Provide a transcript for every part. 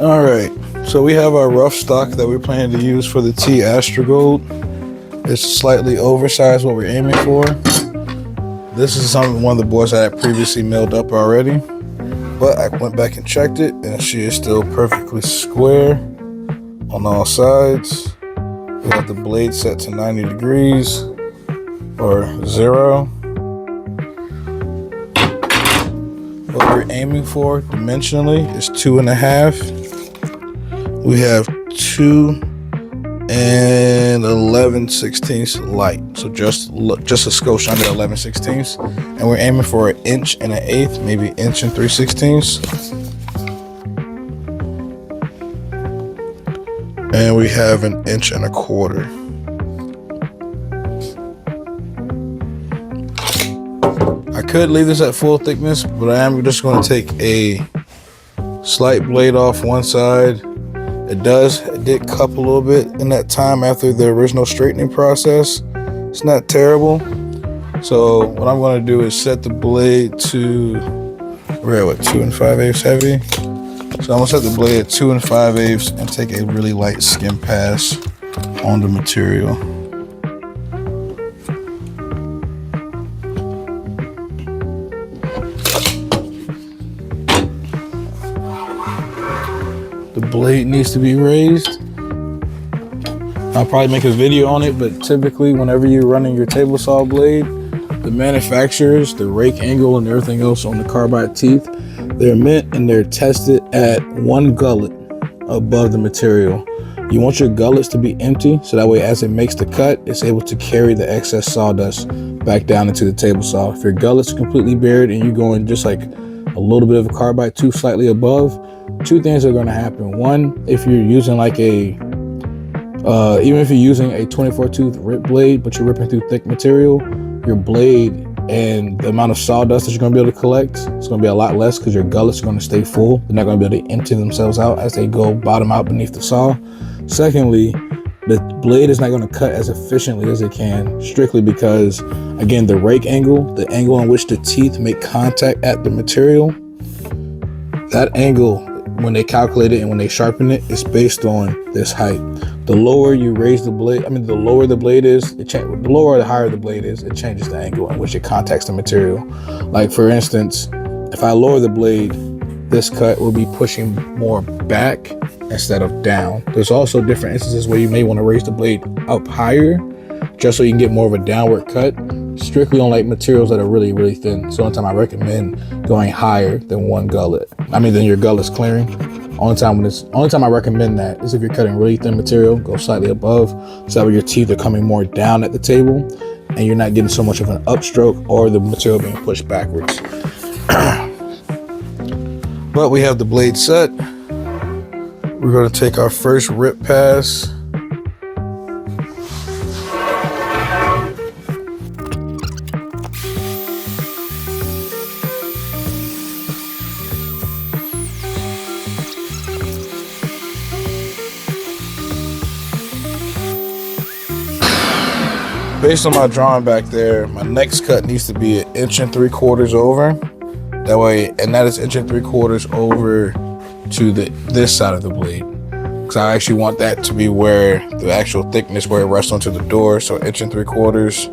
All right, so we have our rough stock that we're planning to use for the T Astragal. It's slightly oversized what we're aiming for. This is one of the boards I had previously milled up already, but I went back and checked it, and she is still perfectly square on all sides. We have the blade set to 90 degrees or 0. What we're aiming for dimensionally is 2.5. We have 2 11/16 light, so just a skosh under 11/16, and we're aiming for 1 1/8 inch, maybe 1 3/16 inch, and we have 1 1/4 inch. I could leave this at full thickness, but I am just going to take a slight blade off one side. It did cup a little bit in that time after the original straightening process. It's not terrible. So what I'm going to do is set the blade to, we're at 2 5/8 heavy. So I'm going to set the blade at 2 5/8 and take a really light skim pass on the material. The blade needs to be raised. I'll probably make a video on it, but typically whenever you're running your table saw blade, the manufacturers, the rake angle and everything else on the carbide teeth, they're meant and they're tested at 1 gullet above the material. You want your gullets to be empty, so that way as it makes the cut, it's able to carry the excess sawdust back down into the table saw. If your gullets are completely buried and you're going just like a little bit of a carbide tooth slightly above, 2 things are going to happen. One, if you're using like even if you're using a 24 tooth rip blade, but you're ripping through thick material, your blade and the amount of sawdust that you're going to be able to collect is going to be a lot less because your gullets are going to stay full. They're not going to be able to empty themselves out as they go bottom out beneath the saw. Secondly, the blade is not going to cut as efficiently as it can, strictly because, again, the rake angle, the angle in which the teeth make contact at the material, that angle, when they calculate it and when they sharpen it, it's based on this height. The lower you raise the blade, the lower the blade is, the lower or the higher the blade is, it changes the angle in which it contacts the material. Like for instance, if I lower the blade, this cut will be pushing more back instead of down. There's also different instances where you may want to raise the blade up higher just so you can get more of a downward cut, strictly on like materials that are really, really thin. So only time I recommend going higher than 1 gullet. Than your gullet's clearing. Only time I recommend that is if you're cutting really thin material, go slightly above, so that your teeth are coming more down at the table and you're not getting so much of an upstroke or the material being pushed backwards. But we have the blade set. We're going to take our first rip pass. Based on my drawing back there, my next cut needs to be 1 3/4 inch over. That way, and that is 1 3/4 inch over to this side of the blade. Because I actually want that to be where the actual thickness where it rests onto the door. So 1 3/4 inch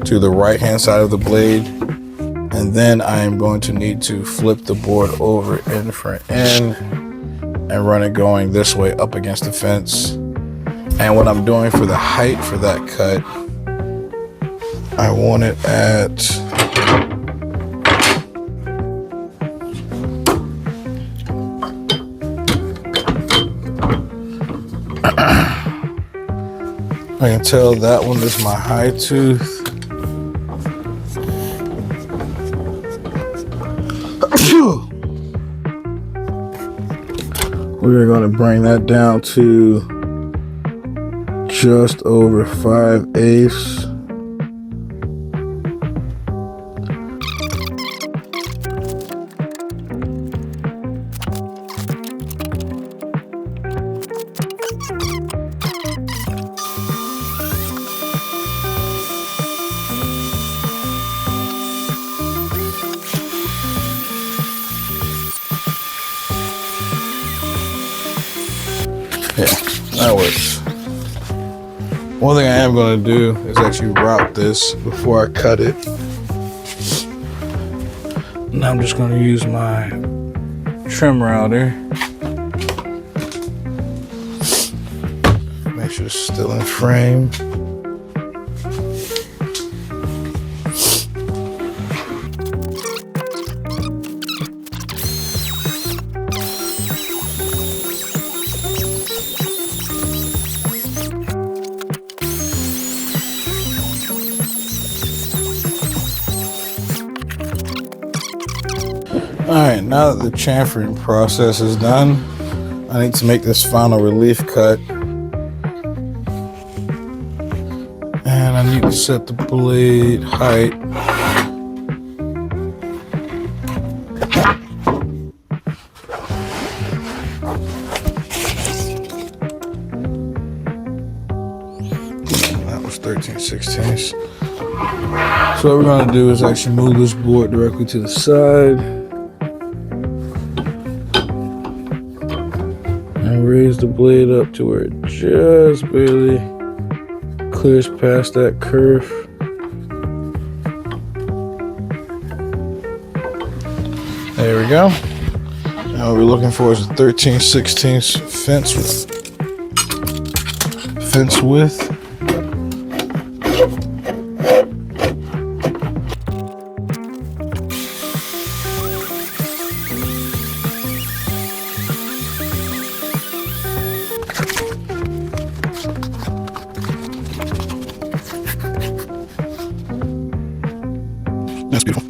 to the right hand side of the blade. And then I am going to need to flip the board over end for end and run it going this way up against the fence. And what I'm doing for the height for that cut, I want it at I can tell that one is my high tooth. We're going to bring that down to just over 5/8. Yeah, that works. One thing I am going to do is actually route this before I cut it. Now I'm just going to use my trim router. Make sure it's still in frame. Alright, now that the chamfering process is done, I need to make this final relief cut. And I need to set the blade height. That was 13/16. So what we're going to do is actually move this board directly to the side. And raise the blade up to where it just barely clears past that curve. There we go. Now what we're looking for is a 13/16 fence width. That's beautiful.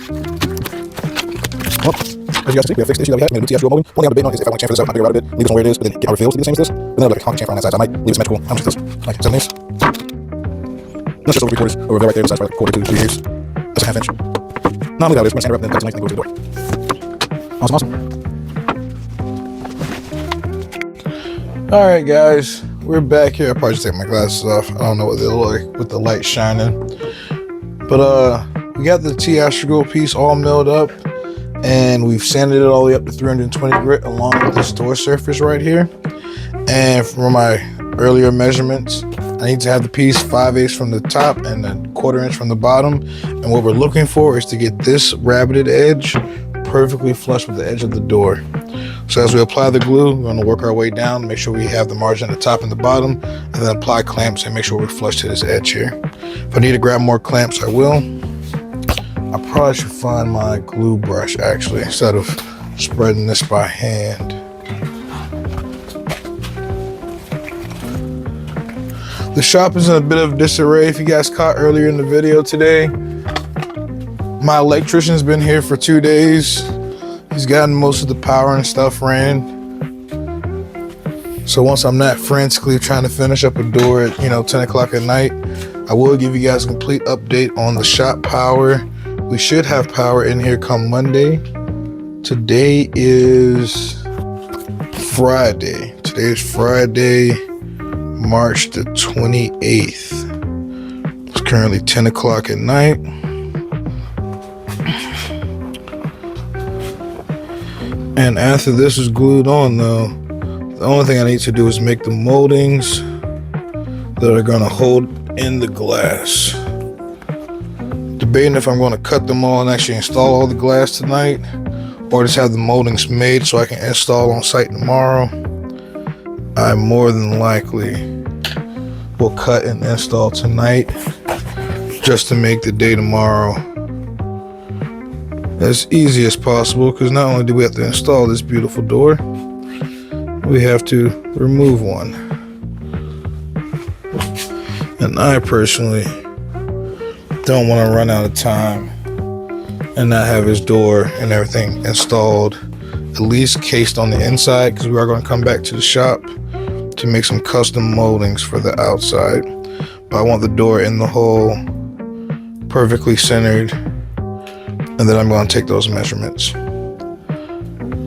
Well, as you guys can see, we have fixed the issue that we had. We made a new Astragal molding. One thing I'm debating on is if I want to chamfer this out, I might bigger out a bit, leave this on where it is, but then get how it feels to be the same as this. But then I'll like a concrete chamfer on that side, so I might leave it symmetrical. How much is this? Like 7 inches? That's just over 3/4. Over there right there, the size for like 1/4 to 3 years. That's a 1/2 inch. No, I'll leave that. We're going to stand it up, then that's a nice thing to go to the door. Awesome, awesome. Alright guys, we're back here. I'll probably just take my glasses off. I don't know what they look like with the light shining. But we got the Astragal piece all milled up, and we've sanded it all the way up to 320 grit along with this door surface right here. And from my earlier measurements, I need to have the piece 5/8 from the top and a 1/4 inch from the bottom. And what we're looking for is to get this rabbited edge perfectly flush with the edge of the door. So as we apply the glue, we're going to work our way down, make sure we have the margin at the top and the bottom, and then apply clamps and make sure we're flush to this edge here. If I need to grab more clamps, I will. I probably should find my glue brush actually, instead of spreading this by hand. The shop is in a bit of disarray. If you guys caught earlier in the video today, my electrician's been here for 2 days. He's gotten most of the power and stuff ran. So once I'm not frantically trying to finish up a door at 10 o'clock at night, I will give you guys a complete update on the shop power. We should have power in here come Monday. Today is Friday. Today is Friday, March the 28th. It's currently 10 o'clock at night. And after this is glued on though, the only thing I need to do is make the moldings that are gonna hold in the glass. Debating if I'm gonna cut them all and actually install all the glass tonight, or just have the moldings made so I can install on site tomorrow. I more than likely will cut and install tonight just to make the day tomorrow as easy as possible, because not only do we have to install this beautiful door, we have to remove one. And I personally don't want to run out of time and not have his door and everything installed, at least cased on the inside, because we are going to come back to the shop to make some custom moldings for the outside. But I want the door in the hole perfectly centered, and then I'm going to take those measurements.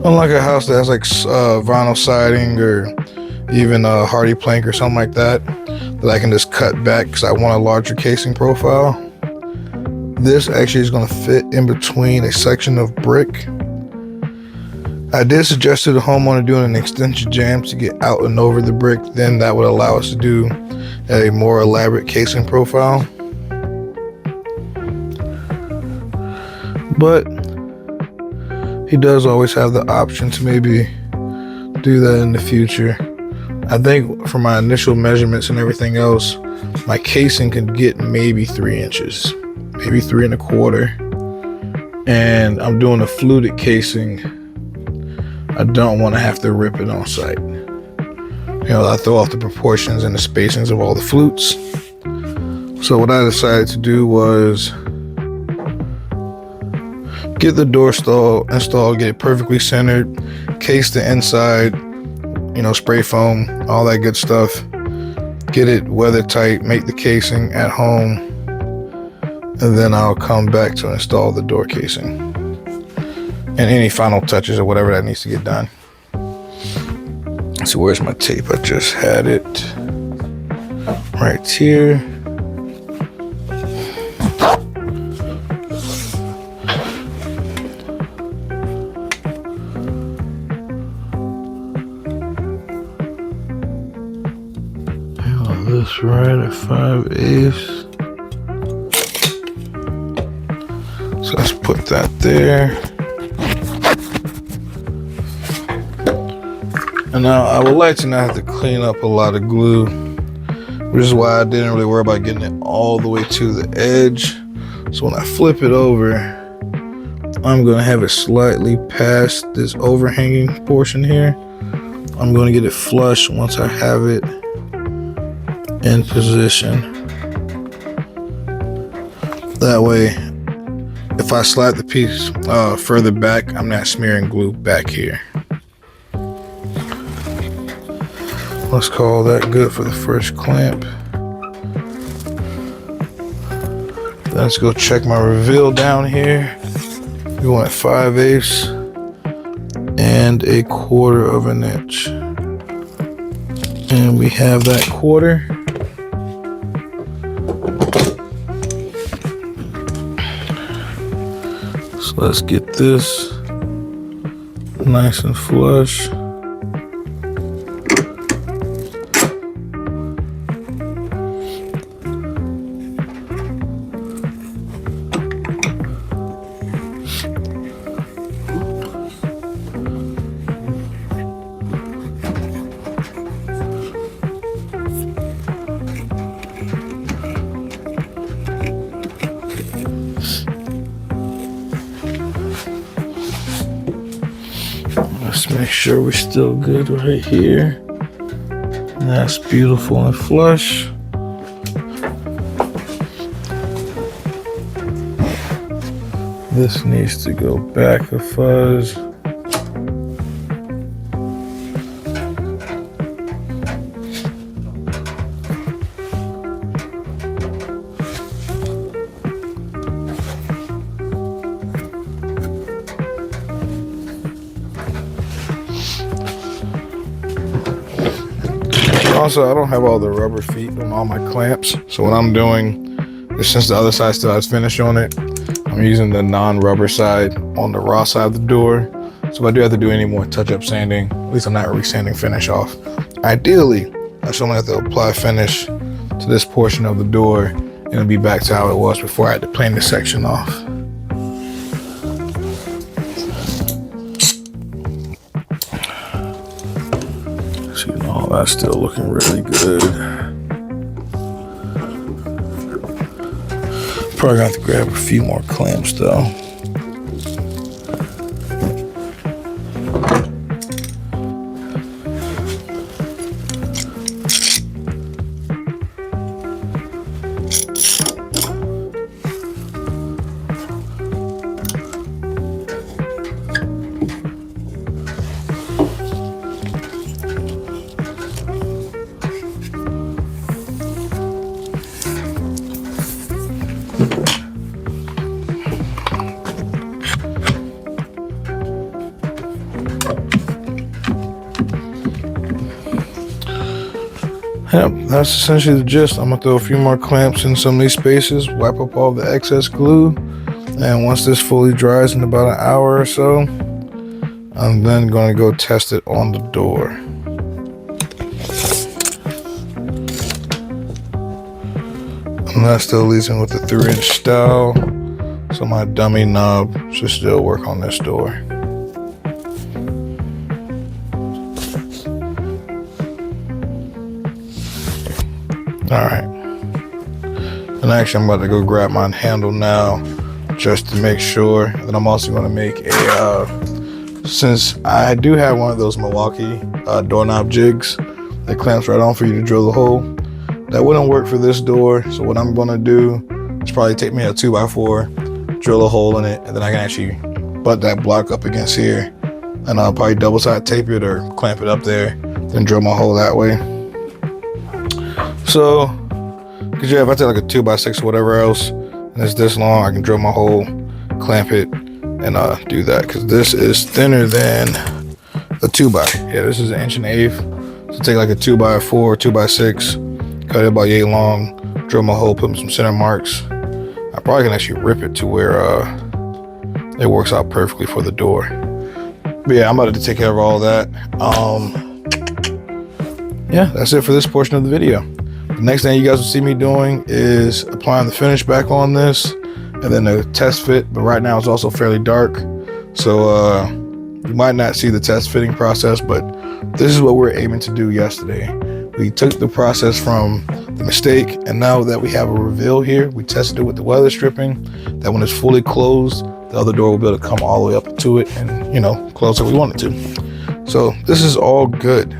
Unlike a house that has like vinyl siding or even a hardy plank or something like that, that I can just cut back because I want a larger casing profile. This actually is going to fit in between a section of brick I did suggest to the homeowner doing an extension jamb to get out and over the brick. Then that would allow us to do a more elaborate casing profile. But he does always have the option to maybe do that in the future. I think for my initial measurements and everything else, my casing could get maybe 3 inches, maybe 3 1/4. And I'm doing a fluted casing. I don't want to have to rip it on site. You know, I throw off the proportions and the spacings of all the flutes. So what I decided to do was get the door installed, get it perfectly centered, case the inside, you know, spray foam, all that good stuff. Get it weather tight, make the casing at home, and then I'll come back to install the door casing and any final touches or whatever that needs to get done. So where's my tape? I just had it right here. This right at 5/8. So let's put that there. And now I would like to not have to clean up a lot of glue, which is why I didn't really worry about getting it all the way to the edge. So when I flip it over, I'm going to have it slightly past this overhanging portion here. I'm going to get it flush once I have it in position. That way, if I slide the piece further back, I'm not smearing glue back here. Let's call that good for the first clamp. Let's go check my reveal down here. We want 5/8 and 1/4 inch. And we have that 1/4. So let's get this nice and flush. Let's make sure we're still good right here. That's beautiful and flush. This needs to go back a fuzz. Also, I don't have all the rubber feet on all my clamps, so what I'm doing is, since the other side still has finish on it, I'm using the non-rubber side on the raw side of the door. So if I do have to do any more touch-up sanding, at least I'm not re-sanding finish off. Ideally, I should only have to apply finish to this portion of the door, and it'll be back to how it was before I had to plane this section off. That's still looking really good. Probably gonna have to grab a few more clamps though. Yep, that's essentially the gist. I'm gonna throw a few more clamps in some of these spaces, wipe up all the excess glue, and once this fully dries in about an hour or so, I'm then going to go test it on the door. And that still leaves me with the 3-inch style, so my dummy knob should still work on this door. Alright. And actually I'm about to go grab my handle now, just to make sure. And I'm also going to make a, since I do have one of those Milwaukee doorknob jigs that clamps right on for you to drill the hole, that wouldn't work for this door. So what I'm going to do is probably take me a 2x4, drill a hole in it, and then I can actually butt that block up against here, and I'll probably double side tape it or clamp it up there, then drill my hole that way. So, because yeah, if I take like a 2x6 or whatever else, and it's this long, I can drill my hole, clamp it, and do that. Because this is thinner than the 2x. Yeah, this is 1.1 inch. So take like a 2x4, 2x6, cut it about yay long, drill my hole, put some center marks. I probably can actually rip it to where it works out perfectly for the door. But yeah, I'm about to take care of all that. Yeah, that's it for this portion of the video. The next thing you guys will see me doing is applying the finish back on this, and then the test fit. But right now it's also fairly dark, so you might not see the test fitting process, but this is what we're aiming to do yesterday. We took the process from the mistake, and now that we have a reveal here, we tested it with the weather stripping, that when it's fully closed, the other door will be able to come all the way up to it and, you know, close like we want it to. So this is all good.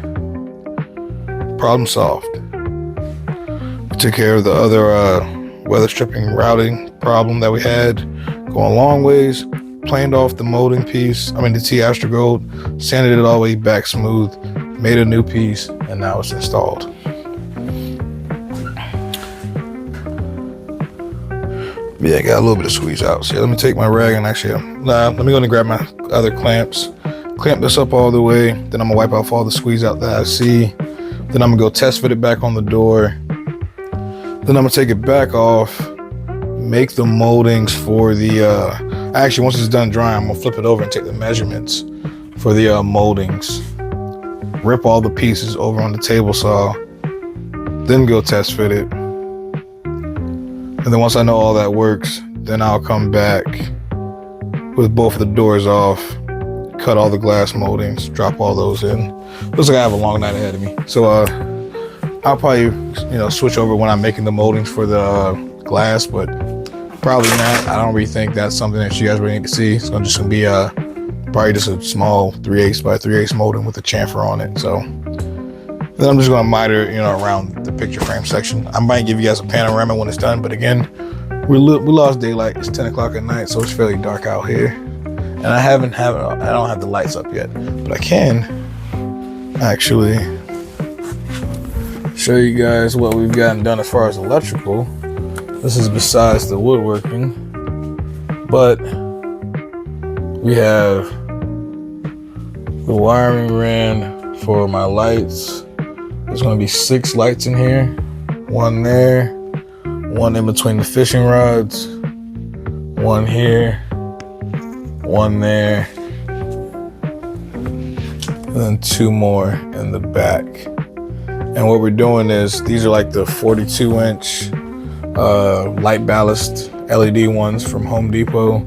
Problem solved. We took care of the other weather stripping routing problem that we had, going a long ways, planed off the molding piece, the Astragal, sanded it all the way back smooth, made a new piece, and now it's installed. Yeah, I got a little bit of squeeze out. So yeah, let me take my rag and actually, let me go and grab my other clamps, clamp this up all the way, then I'm gonna wipe off all the squeeze out that I see, then I'm gonna go test fit it back on the door, then I'm gonna take it back off, make the moldings for the, actually once it's done drying, I'm gonna flip it over and take the measurements for the moldings, rip all the pieces over on the table saw, then go test fit it. And then once I know all that works, then I'll come back with both of the doors off, cut all the glass moldings, drop all those in. Looks like I have a long night ahead of me. So I'll probably, switch over when I'm making the moldings for the glass, but probably not. I don't really think that's something that you guys really need to see. It's just gonna be probably just a small 3/8 by 3/8 molding with a chamfer on it. So then I'm just gonna miter, around the picture frame section. I might give you guys a panorama when it's done, but again, we lost daylight. It's 10 o'clock at night, so it's fairly dark out here. And I don't have the lights up yet, but I can actually show you guys what we've gotten done as far as electrical. This is besides the woodworking, but we have the wiring ran for my lights. There's going to be 6 lights in here, 1 there, 1 in between the fishing rods, 1 here, 1 there, and then 2 more in the back. And what we're doing is, these are like the 42-inch light ballast LED ones from Home Depot.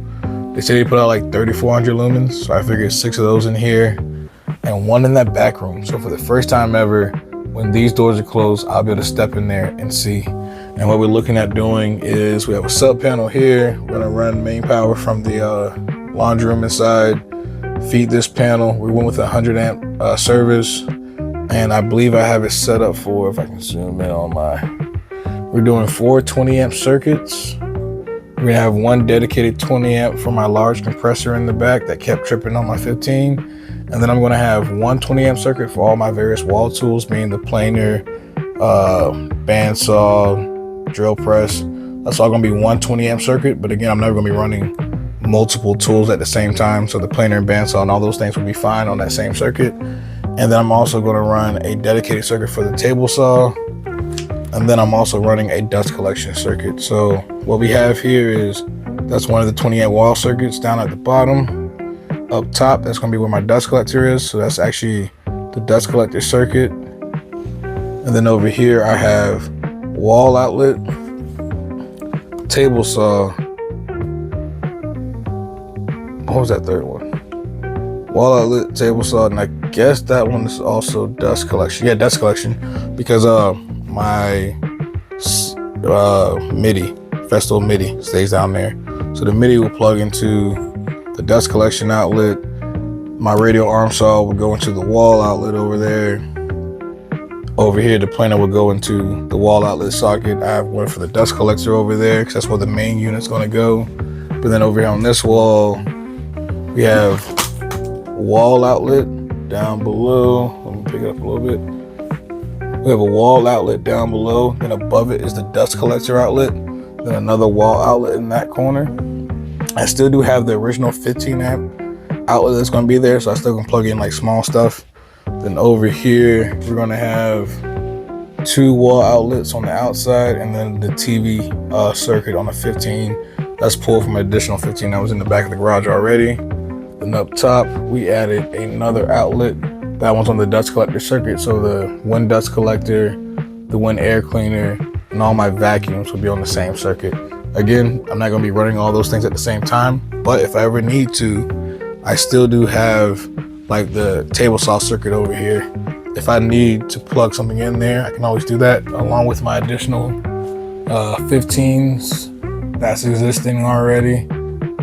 They say they put out like 3,400 lumens, so I figured 6 of those in here and 1 in that back room. So for the first time ever, when these doors are closed, I'll be able to step in there and see. And what we're looking at doing is, we have a sub panel here. We're gonna run main power from the laundry room inside, feed this panel. We went with a 100 amp service, and I believe I have it set up for, if I can zoom in on we're doing 4 20 amp circuits. We're gonna have 1 dedicated 20 amp for my large compressor in the back that kept tripping on my 15. And then I'm gonna have 1 20 amp circuit for all my various wall tools, being the planer, bandsaw, drill press. That's all gonna be 1 20 amp circuit. But again, I'm never gonna be running multiple tools at the same time. So the planer and bandsaw and all those things will be fine on that same circuit. And then I'm also gonna run a dedicated circuit for the table saw. And then I'm also running a dust collection circuit. So what we have here is, that's one of the 20 amp wall circuits down at the bottom. up top, that's going to be where my dust collector is. So that's actually the dust collector circuit. And then over here I have wall outlet, table saw. What was that third one? Wall outlet, table saw, and I guess that one is also dust collection. Yeah, dust collection, because my MIDI, Festool MIDI stays down there. So the MIDI will plug into the dust collection outlet. My radial arm saw will go into the wall outlet over there. Over here, the planer will go into the wall outlet socket. I have one for the dust collector over there, because that's where the main unit's gonna go. But then over here on this wall, we have wall outlet down below. Let me pick it up a little bit. We have a wall outlet down below, and above it is the dust collector outlet, then another wall outlet in that corner. I still do have the original 15 amp outlet that's going to be there, so I still can plug in like small stuff. Then over here, we're going to have 2 wall outlets on the outside, and then the TV circuit on the 15. That's pulled from an additional 15 that was in the back of the garage already. Then up top, we added another outlet. That one's on the dust collector circuit, so the wind dust collector, the wind air cleaner, and all my vacuums will be on the same circuit. Again, I'm not going to be running all those things at the same time, but if I ever need to, I still do have like the table saw circuit over here. If I need to plug something in there, I can always do that along with my additional 15s that's existing already.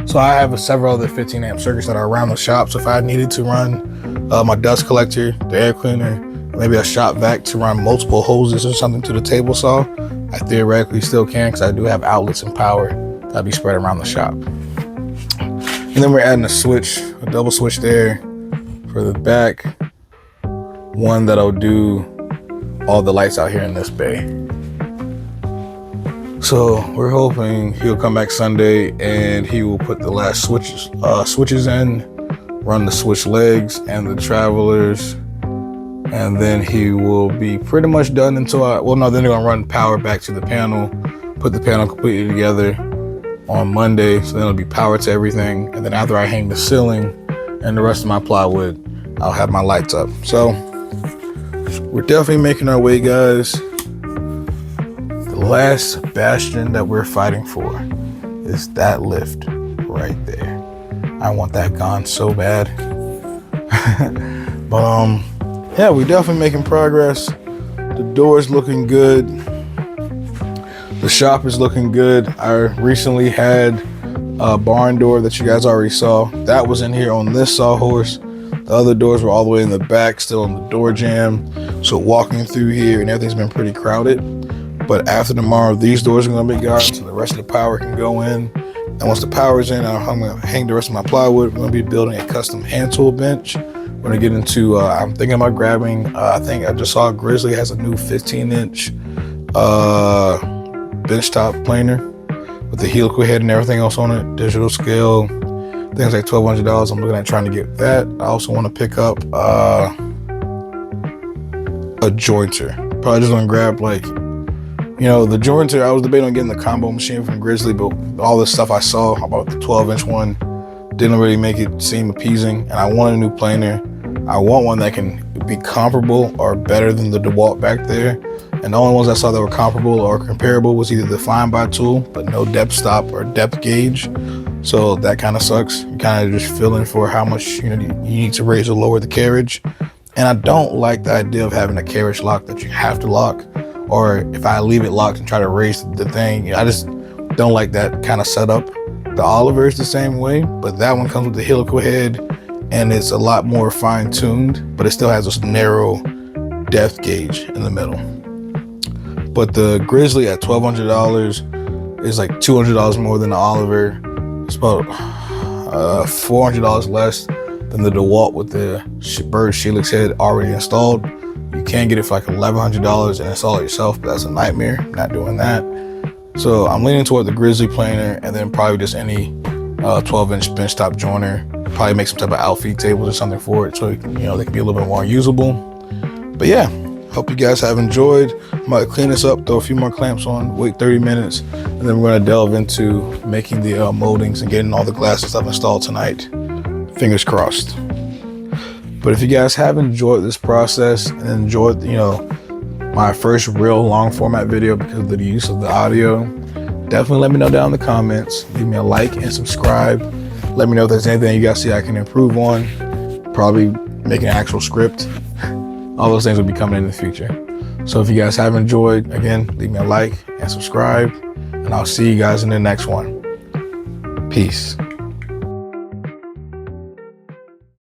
So I have several other 15 amp circuits that are around the shop. So if I needed to run my dust collector, the air cleaner, maybe a shop vac to run multiple hoses or something to the table saw, I theoretically still can, because I do have outlets and power that'll be spread around the shop. And then we're adding a switch, a double switch there for the back, one that'll do all the lights out here in this bay. So we're hoping he'll come back Sunday and he will put the last switches in, run the switch legs and the travelers, and then he will be pretty much done until then they're gonna run power back to the panel, put the panel completely together on Monday, so then it'll be power to everything. And then after I hang the ceiling and the rest of my plywood, I'll have my lights up. So we're definitely making our way, guys. The last bastion that we're fighting for is that lift right there. I want that gone so bad. But yeah, we're definitely making progress. The door's looking good. The shop is looking good. I recently had a barn door that you guys already saw. That was in here on this sawhorse. The other doors were all the way in the back, still on the door jamb. So walking through here and everything's been pretty crowded. But after tomorrow, these doors are gonna be gone, so the rest of the power can go in. And once the power's in, I'm gonna hang the rest of my plywood. We're gonna be building a custom hand tool bench. We're gonna get into, I'm thinking about grabbing, I think I just saw Grizzly has a new 15-inch benchtop planer with the helical head and everything else on it, digital scale. Things like $1,200. I'm looking at trying to get that. I also want to pick up a jointer. Probably just gonna grab the jointer. I was debating on getting the combo machine from Grizzly, but all the stuff I saw about the 12-inch one didn't really make it seem appeasing. And I want a new planer. I want one that can be comparable or better than the DeWalt back there. And the only ones I saw that were comparable or comparable was either the Find By tool, but no depth stop or depth gauge. So that kind of sucks. You're kind of just feeling for how much you need to raise or lower the carriage. And I don't like the idea of having a carriage lock that you have to lock, or if I leave it locked and try to raise the thing, I just don't like that kind of setup. The Oliver is the same way, but that one comes with the helical head and it's a lot more fine-tuned, but it still has this narrow depth gauge in the middle. But the Grizzly at $1,200 is like $200 more than the Oliver. It's about $400 less than the DeWalt with the bird Helix head already installed. You can get it for like $1,100 and install it yourself, but that's a nightmare. I'm not doing that. So I'm leaning toward the Grizzly planer, and then probably just any 12-inch benchtop joiner. Probably make some type of outfeed tables or something for it, so they can be a little bit more usable. But yeah, hope you guys have enjoyed. I might clean this up, throw a few more clamps on, wait 30 minutes, and then we're gonna delve into making the moldings and getting all the glass and stuff installed tonight Fingers crossed. But if you guys have enjoyed this process and enjoyed, you know, my first real long format video because of the use of the audio, definitely let me know down in the comments. Leave me a like and subscribe. Let me know if there's anything you guys see I can improve on. Probably make an actual script. All those things will be coming in the future. So if you guys have enjoyed, again, leave me a like and subscribe, and I'll see you guys in the next one. Peace.